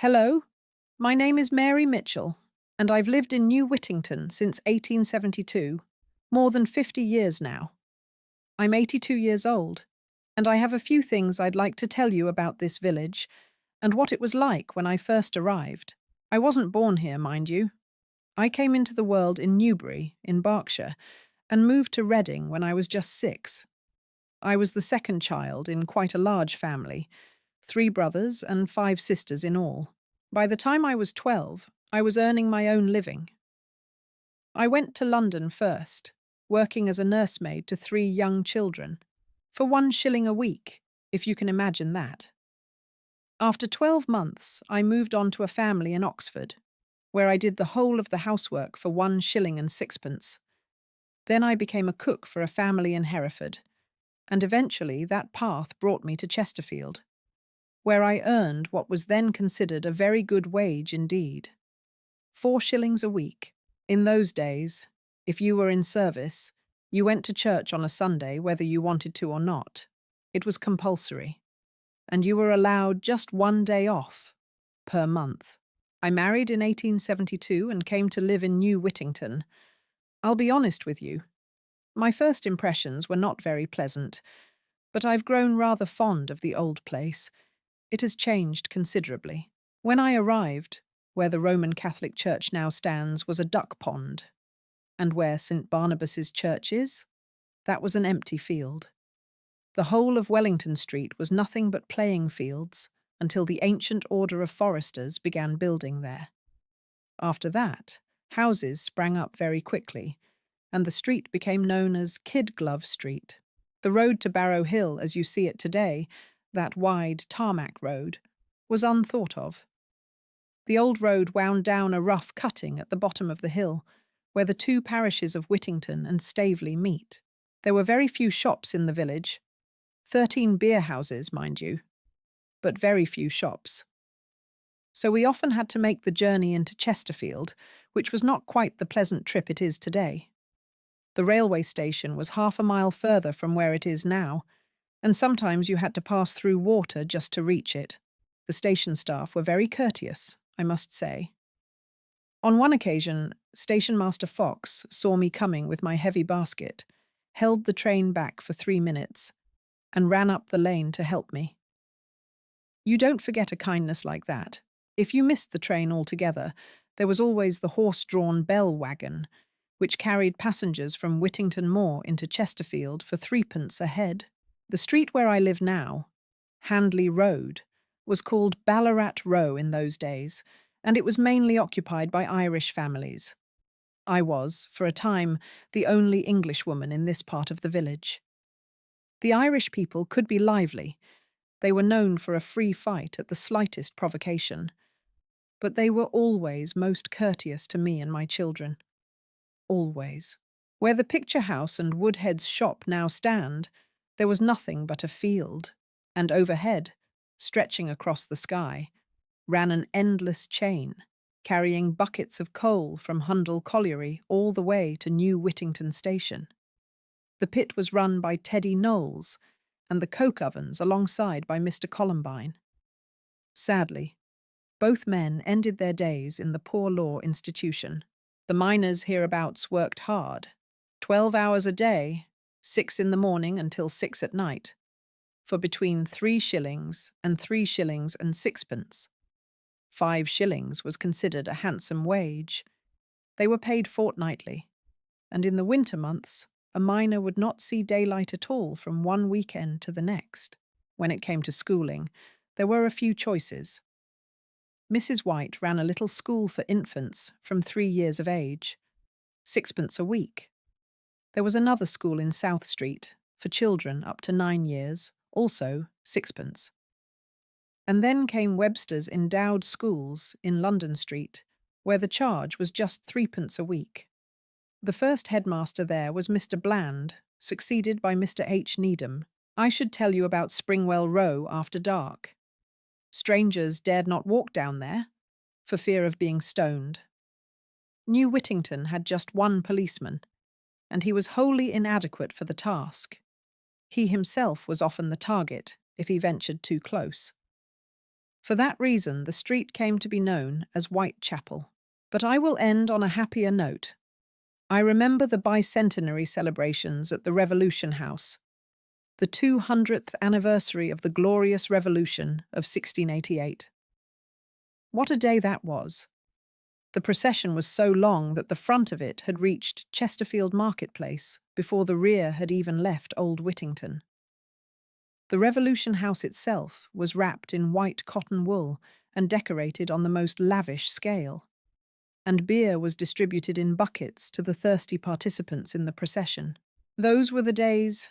Hello, my name is Mary Mitchell, and I've lived in New Whittington since 1872, more than 50 years now. I'm 82 years old, and I have a few things I'd like to tell you about this village and what it was like when I first arrived. I wasn't born here, mind you. I came into the world in Newbury, in Berkshire, and moved to Reading when I was just 6. I was the second child in quite a large family, 3 brothers and 5 sisters in all. By the time I was 12, I was earning my own living. I went to London first, working as a nursemaid to 3 young children, for 1 shilling a week, if you can imagine that. After 12 months, I moved on to a family in Oxford, where I did the whole of the housework for 1 shilling and sixpence. Then I became a cook for a family in Hereford, and eventually that path brought me to Chesterfield, where I earned what was then considered a very good wage indeed. 4 shillings a week. In those days, if you were in service, you went to church on a Sunday whether you wanted to or not. It was compulsory, and you were allowed just 1 day off per month. I married in 1872 and came to live in New Whittington. I'll be honest with you, my first impressions were not very pleasant, but I've grown rather fond of the old place. It has changed considerably. When I arrived, where the Roman Catholic Church now stands was a duck pond, and where St. Barnabas's Church is, that was an empty field. The whole of Wellington Street was nothing but playing fields until the ancient order of foresters began building there. After that, houses sprang up very quickly, and the street became known as Kid Glove Street. The road to Barrow Hill, as you see it today, that wide tarmac road, was unthought of. The old road wound down a rough cutting at the bottom of the hill, where the 2 parishes of Whittington and Staveley meet. There were very few shops in the village, 13 beer houses, mind you, but very few shops. So we often had to make the journey into Chesterfield, which was not quite the pleasant trip it is today. The railway station was half a mile further from where it is now, and sometimes you had to pass through water just to reach it. The station staff were very courteous, I must say. On one occasion, Station Master Fox saw me coming with my heavy basket, held the train back for 3 minutes, and ran up the lane to help me. You don't forget a kindness like that. If you missed the train altogether, there was always the horse-drawn bell wagon, which carried passengers from Whittington Moor into Chesterfield for 3 pence a head. The street where I live now, Handley Road, was called Ballarat Row in those days, and it was mainly occupied by Irish families. I was, for a time, the only Englishwoman in this part of the village. The Irish people could be lively. They were known for a free fight at the slightest provocation. But they were always most courteous to me and my children. Always. Where the picture house and Woodhead's shop now stand, there was nothing but a field, and overhead, stretching across the sky, ran an endless chain, carrying buckets of coal from Hundle Colliery all the way to New Whittington Station. The pit was run by Teddy Knowles, and the coke ovens alongside by Mr. Columbine. Sadly, both men ended their days in the Poor Law Institution. The miners hereabouts worked hard, 12 hours a day, 6 in the morning until 6 at night, for between 3 shillings and 3 shillings and sixpence. 5 shillings was considered a handsome wage. They were paid fortnightly, and in the winter months, a miner would not see daylight at all from one weekend to the next. When it came to schooling, there were a few choices. Mrs. White ran a little school for infants from 3 years of age, 6 pence a week. There was another school in South Street for children up to 9 years, also 6 pence. And then came Webster's Endowed Schools in London Street, where the charge was just 3 pence a week. The first headmaster there was Mr. Bland, succeeded by Mr. H. Needham. I should tell you about Springwell Row after dark. Strangers dared not walk down there, for fear of being stoned. New Whittington had just 1 policeman, and he was wholly inadequate for the task. He himself was often the target if he ventured too close. For that reason, the street came to be known as Whitechapel. But I will end on a happier note. I remember the bicentenary celebrations at the Revolution House, the 200th anniversary of the glorious Revolution of 1688. What a day that was! The procession was so long that the front of it had reached Chesterfield Marketplace before the rear had even left Old Whittington. The Revolution House itself was wrapped in white cotton wool and decorated on the most lavish scale, and beer was distributed in buckets to the thirsty participants in the procession. Those were the days,